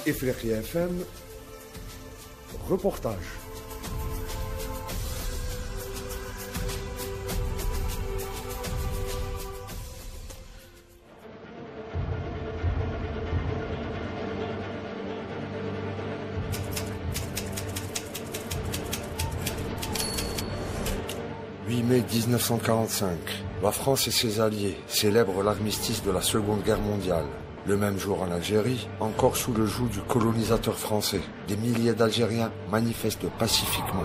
Ifriqiya FM, reportage. « 8 mai 1945, la France et ses alliés célèbrent l'armistice de la Seconde Guerre mondiale. Le même jour en Algérie, encore sous le joug du colonisateur français, des milliers d'Algériens manifestent pacifiquement.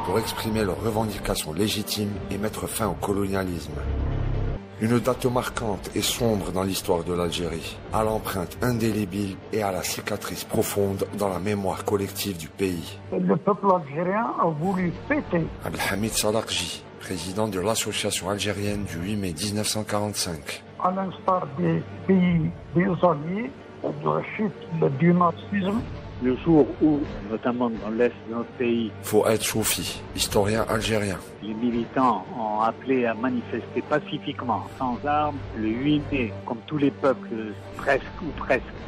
Pour exprimer leurs revendications légitimes et mettre fin au colonialisme. Une date marquante et sombre dans l'histoire de l'Algérie, à l'empreinte indélébile et à la cicatrice profonde dans la mémoire collective du pays. Le peuple algérien a voulu fêter. Abdelhamid Salakji, président de l'association algérienne du 8 mai 1945. À l'instar des pays des alliés, de la chute du nazisme. Le jour où, notamment dans l'Est de notre pays, Fouad Choufi, historien algérien. Les militants ont appelé à manifester pacifiquement, sans armes, le 8 mai, comme tous les peuples, presque,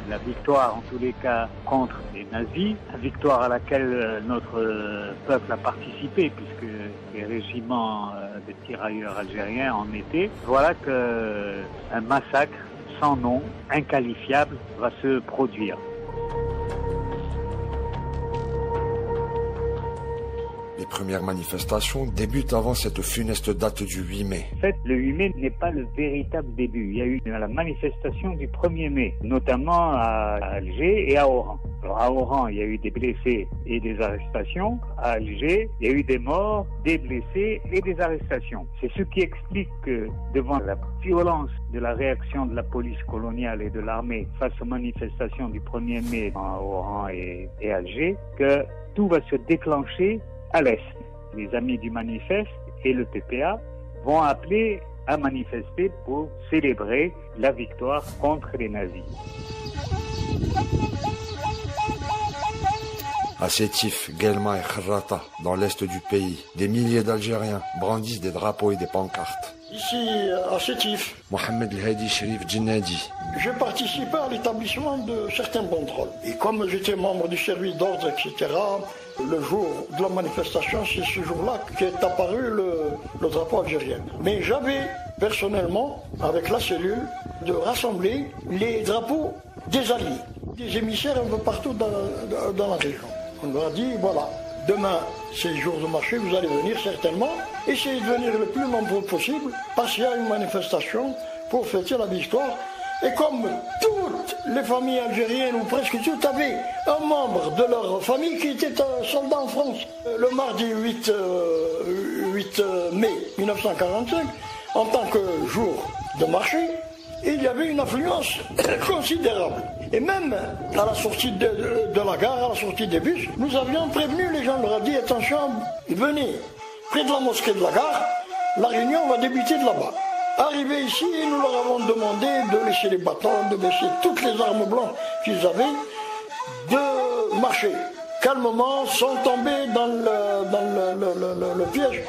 la victoire en tous les cas contre les nazis, la victoire à laquelle notre peuple a participé, puisque les régiments des tirailleurs algériens en étaient. Voilà qu'un massacre sans nom, inqualifiable, va se produire. Les premières manifestations débutent avant cette funeste date du 8 mai. En fait, le 8 mai n'est pas le véritable début. Il y a eu la manifestation du 1er mai, notamment à Alger et à Oran. Alors à Oran, il y a eu des blessés et des arrestations. À Alger, il y a eu des morts, des blessés et des arrestations. C'est ce qui explique que, devant la violence de la réaction de la police coloniale et de l'armée face aux manifestations du 1er mai à Oran et Alger, que tout va se déclencher à l'Est. Les amis du manifeste et le PPA vont appeler à manifester pour célébrer la victoire contre les nazis. À Sétif, Guelma et Kharrata, dans l'est du pays, des milliers d'Algériens brandissent des drapeaux et des pancartes. Ici, à Sétif, Mohamed El Hadi Sherif Djinnadi. J'ai participé à l'établissement de certains contrôles. Et comme j'étais membre du service d'ordre, etc., le jour de la manifestation, c'est ce jour-là qu'est apparu le drapeau algérien. Mais j'avais personnellement, avec la cellule, de rassembler les drapeaux des alliés, des émissaires un peu partout dans la région. On leur a dit, voilà, demain, c'est jour de marché, vous allez venir certainement. Essayez de venir le plus nombreux possible, parce qu'il y a une manifestation pour fêter la victoire. Et comme toutes les familles algériennes, ou presque toutes, avaient un membre de leur famille qui était un soldat en France. Le mardi 8 mai 1945, en tant que jour de marché, il y avait une affluence considérable. Et même à la sortie de la gare, à la sortie des bus, nous avions prévenu les gens, on leur a dit, attention, venez près de la mosquée de la gare, la réunion va débuter de là-bas. Arrivés ici, nous leur avons demandé de laisser les bâtons, de laisser toutes les armes blanches qu'ils avaient, de marcher calmement, sans tomber dans le piège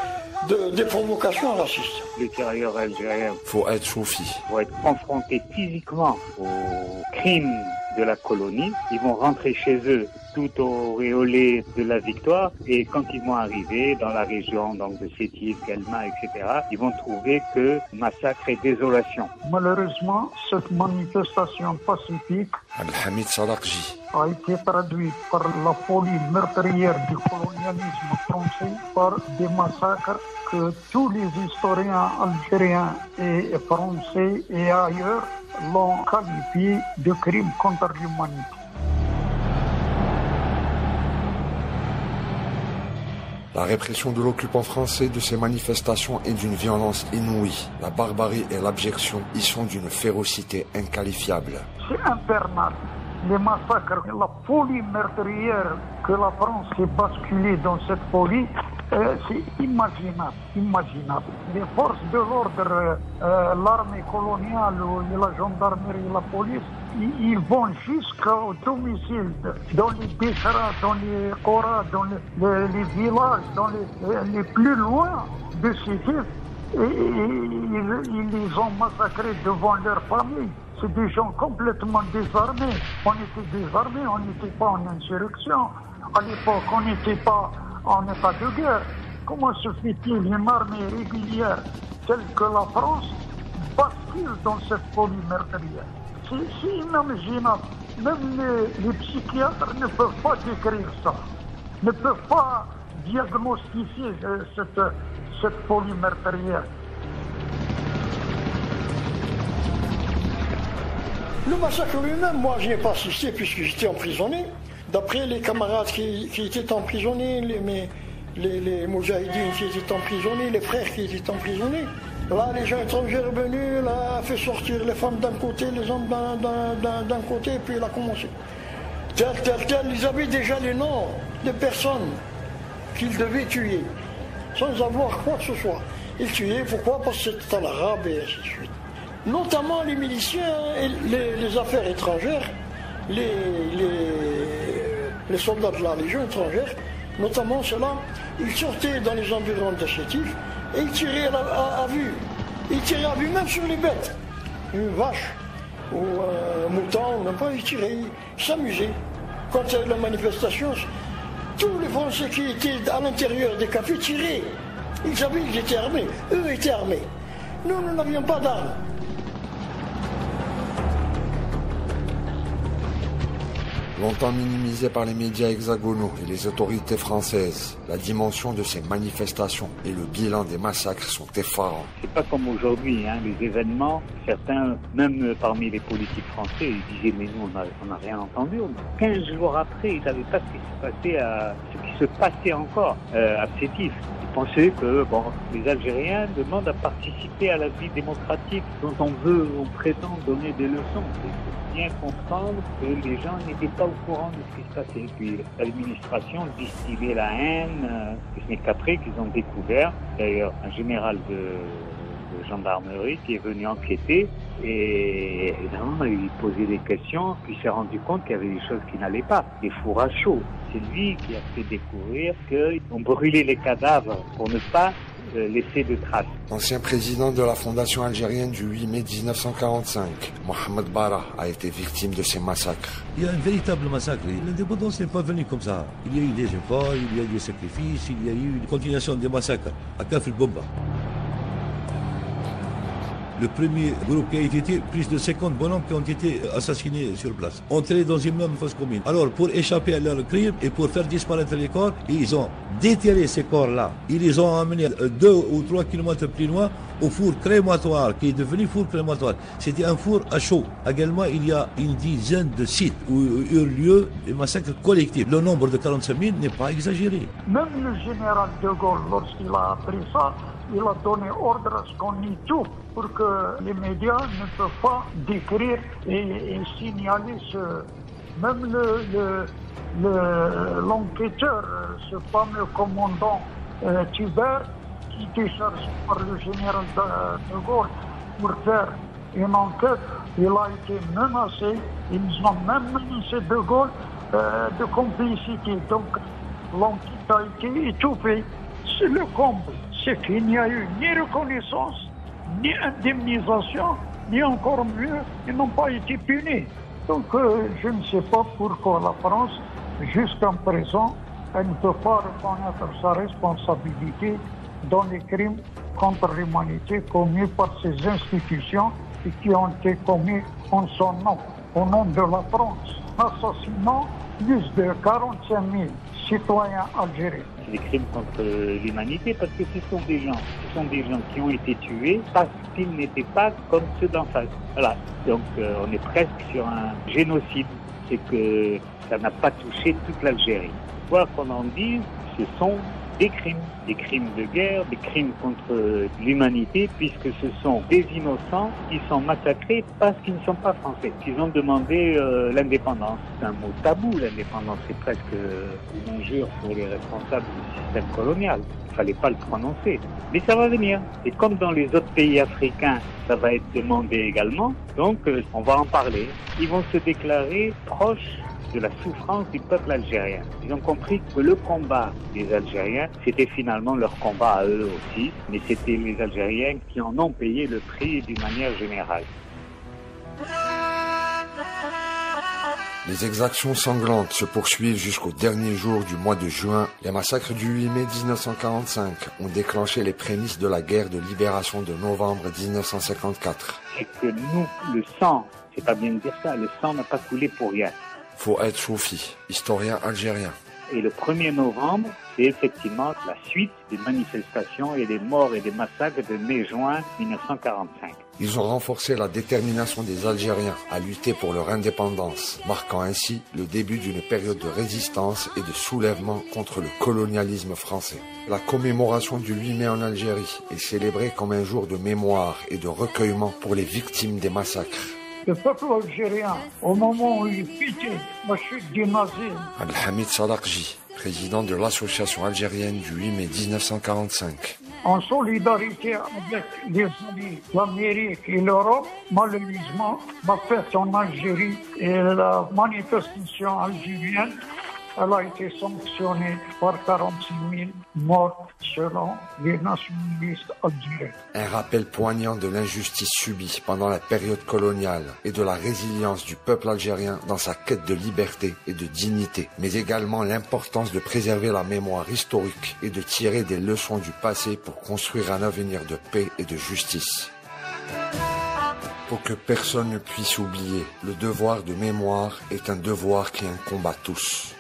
des provocations racistes. Les tirailleurs algériens Fouad Choufi vont être confrontés physiquement aux crimes de la colonie. Ils vont rentrer chez eux tout auréolés de la victoire, et quand ils vont arriver dans la région donc de Sétif, Guelma, etc., ils vont trouver que massacre et désolation. Malheureusement, cette manifestation pacifique Abdelhamid Salakji a été traduite par la folie meurtrière du colonialisme français, par des massacres que tous les historiens algériens et français et ailleurs l'ont qualifié de crimes contre l'humanité. La répression de l'occupant français de ces manifestations est d'une violence inouïe. La barbarie et l'abjection y sont d'une férocité inqualifiable. C'est infernal. Les massacres, la folie meurtrière que la France s'est basculée dans cette folie, C'est imaginable. Les forces de l'ordre, l'armée coloniale, la gendarmerie, la police, ils vont jusqu'au domicile, dans les Béchara, dans les Kora, dans les villages, dans les plus loin de Sétif, et ils les ont massacrés devant leur famille. C'est des gens complètement désarmés. On était désarmés, on n'était pas en insurrection. À l'époque, on n'était pas en état de guerre. Comment se fait-il une armée régulière telle que la France bascule dans cette folie meurtrière? C'est inimaginable. Même les psychiatres ne peuvent pas décrire ça, ne peuvent pas diagnostiquer cette folie meurtrière. Le massacre lui-même, moi, je n'y ai pas assisté puisque j'étais emprisonné. D'après les camarades qui étaient emprisonnés, les moujahidines qui étaient emprisonnés, les frères qui étaient emprisonnés, là, les gens étrangers revenus, là, a fait sortir les femmes d'un côté, les hommes d'un côté, et puis il a commencé. Tel, ils avaient déjà les noms des personnes qu'ils devaient tuer, sans avoir quoi que ce soit. Ils tuaient, pourquoi? Parce que c'était en arabe et ainsi de suite. Notamment les miliciens et les affaires étrangères, les soldats de la Légion étrangère, notamment ceux-là, ils sortaient dans les environs de Sétif et ils tiraient à vue. Ils tiraient à vue même sur les bêtes. Une vache ou un mouton, même pas, ils tiraient, ils s'amusaient. Quand il y a eu la manifestation, tous les Français qui étaient à l'intérieur des cafés tiraient. Ils savaient qu'ils étaient armés. Eux étaient armés. Nous n'avions pas d'armes. Longtemps minimisée par les médias hexagonaux et les autorités françaises, la dimension de ces manifestations et le bilan des massacres sont effarants. C'est pas comme aujourd'hui, les événements, certains, même parmi les politiques français, ils disaient mais nous on n'a rien entendu. 15 jours après, ils savaient pas ce qui se passait encore à Sétif. Ils pensaient que les Algériens demandent à participer à la vie démocratique dont on prétend donner des leçons. Bien comprendre que les gens n'étaient pas au courant de ce qui se passait. Puis l'administration distillait la haine, et ce n'est qu'après qu'ils ont découvert, d'ailleurs, un général de gendarmerie qui est venu enquêter et évidemment il posait des questions, puis il s'est rendu compte qu'il y avait des choses qui n'allaient pas, des fours à chaud. C'est lui qui a fait découvrir qu'on brûlait les cadavres pour ne pas laisser de traces. L'ancien président de la Fondation algérienne du 8 mai 1945, Mohamed Bara, a été victime de ces massacres. Il y a un véritable massacre. L'indépendance n'est pas venue comme ça. Il y a eu des efforts, il y a eu des sacrifices, il y a eu une continuation des massacres à Kafr Bomba. Le premier groupe qui a été tué, plus de 50 bonhommes qui ont été assassinés sur place, entrés dans une même fosse commune. Alors, pour échapper à leur crime et pour faire disparaître les corps, ils ont déterré ces corps-là. Ils les ont emmenés 2 ou 3 kilomètres plus loin au four crématoire, qui est devenu four crématoire. C'était un four à chaud. Également, il y a une dizaine de sites où eurent lieu des massacres collectifs. Le nombre de 45 000 n'est pas exagéré. Même le général de Gaulle, lorsqu'il a appris ça, il a donné ordre à ce qu'on nie tout pour que les médias ne peuvent pas décrire et signaler même l'enquêteur, ce fameux commandant Thubert, qui était chargé par le général de Gaulle pour faire une enquête. Il a été menacé, ils ont même menacé de Gaulle de complicité. Donc l'enquête a été étouffée. C'est le comble. C'est qu'il n'y a eu ni reconnaissance, ni indemnisation, ni encore mieux, ils n'ont pas été punis. Donc je ne sais pas pourquoi la France, jusqu'à présent, elle ne peut pas reconnaître sa responsabilité dans les crimes contre l'humanité commis par ces institutions et qui ont été commis en son nom, au nom de la France, assassinant plus de 45 000 citoyens algériens. Des crimes contre l'humanité parce que ce sont des gens qui ont été tués parce qu'ils n'étaient pas comme ceux d'en face. Voilà. Donc on est presque sur un génocide. C'est que ça n'a pas touché toute l'Algérie. Quoi qu'on en dise, ce sont des crimes de guerre, des crimes contre l'humanité, puisque ce sont des innocents qui sont massacrés parce qu'ils ne sont pas français, qu'ils ont demandé l'indépendance. C'est un mot tabou, l'indépendance, c'est presque une injure pour les responsables du système colonial. Il ne fallait pas le prononcer. Mais ça va venir. Et comme dans les autres pays africains, ça va être demandé également, donc on va en parler. Ils vont se déclarer proches de la souffrance du peuple algérien. Ils ont compris que le combat des Algériens, c'était finalement leur combat à eux aussi, mais c'était les Algériens qui en ont payé le prix d'une manière générale. Les exactions sanglantes se poursuivent jusqu'au dernier jour du mois de juin. Les massacres du 8 mai 1945 ont déclenché les prémices de la guerre de libération de novembre 1954. C'est que nous, le sang, c'est pas bien de dire ça, le sang n'a pas coulé pour rien. Fouad Choufi, historien algérien. Et le 1er novembre, c'est effectivement la suite des manifestations et des morts et des massacres de mai-juin 1945. Ils ont renforcé la détermination des Algériens à lutter pour leur indépendance, marquant ainsi le début d'une période de résistance et de soulèvement contre le colonialisme français. La commémoration du 8 mai en Algérie est célébrée comme un jour de mémoire et de recueillement pour les victimes des massacres. Le peuple algérien, au moment où il quittait la chute des nazis, Abdelhamid Salakji, président de l'association algérienne du 8 mai 1945. en solidarité avec les amis d'Amérique et l'Europe, malheureusement, la fête en Algérie et la manifestation algérienne, elle a été sanctionnée par 46 000 morts selon les nationalistes algériens. Un rappel poignant de l'injustice subie pendant la période coloniale et de la résilience du peuple algérien dans sa quête de liberté et de dignité, mais également l'importance de préserver la mémoire historique et de tirer des leçons du passé pour construire un avenir de paix et de justice. Pour que personne ne puisse oublier, le devoir de mémoire est un devoir qui incombe à tous.